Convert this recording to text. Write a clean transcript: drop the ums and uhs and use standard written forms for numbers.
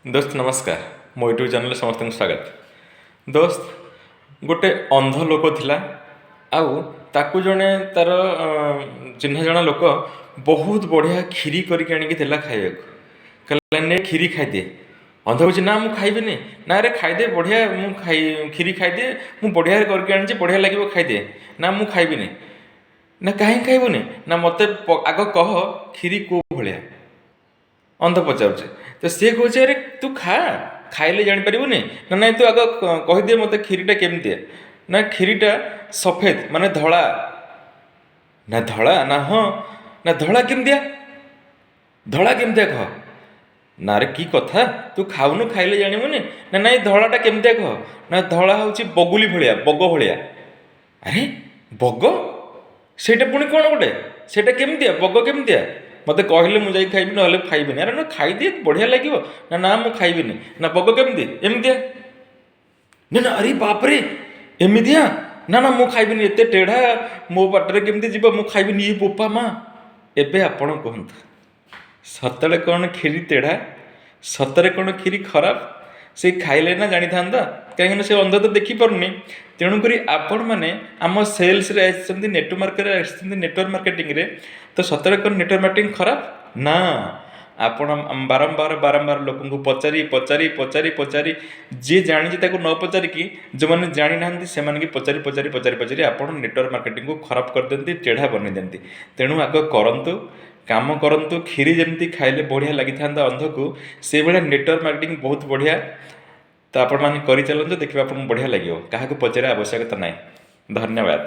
दोस्त नमस्कार मो यूट्यूब चैनल समस्त स्वागत। दोस्त गोटे अंध लोक थिला आउ ताकू जड़े तार चिन्ह जना लोक बहुत बढ़िया खीरी करके आनिकी खाइबा कहला ने खीरी खाइदे। अंध कहे ना मुझे खाइबी ना रे खाइदे बढ़िया खीरी खाइदे मुझे बढ़िया करके आनी बढ़िया लगे खाइदे ना मुझे खाइबी ना कहीं खाइबुनि ना मत आग कह खीरी को भाया अंध पचारे तो सी कहे अरे तू खा खाइले जापर ना ना तू आग कहीदे मत खीरीटा केमती ना खीरीटा सफेद माने धला ना धला ना हाँ ना धला केमतिया कह ना रे की कथा तू खाऊनु खाइले जानिबुनि ना ना धलाटा केमतिया कह ना धला हूँ बगुली भाया बग भाया। अरे बग सेटा पुणी कौन गोटे सेटा केमतिया बग केमतिया मत कहले मुझे खाइबी ना खाइबी अरे ना खाइदे बढ़िया लगे ना ना मुझे खाइबी ना बग केमती एमतिया ना ना अरे बापरे एमतिया ना ना मुझे खाइबी एत टेढ़ा मो पाटरे केमती जीव मुझे खाइबी ये बोपा माँ एबे आपण कहतु सतरे कौन खीरी तेढ़ा सतरे कौन खीरी खराब से खाइले ना जानी था कहीं से अंध तो देखिपारे तेणुक आपण मैंने आम सेल्स नेटवर्क मार्केटिंग तो सतरे कौन नेटवर्क मार्केटिंग खराब ना आपण बारंबार बारंबार लोक पचारि पचारि पचारि पचारि जी जानी न पचारिकी जो मैंने जानी ना से पचारि पचारि पचारि पचारि आप नेटवर्क मार्केटिंग को खराब कर दिखती टेढ़ा बन दिखती। तेणु आग करंतु काम करंतु खीरी जमी खाइले बढ़िया लगी था अंध को से भाया नेटवर्क मार्केटिंग बहुत बढ़िया। तो आपण मैंने कर चलते देखिए आपको बढ़िया लगे क्या पचार आवश्यकता ना। धन्यवाद।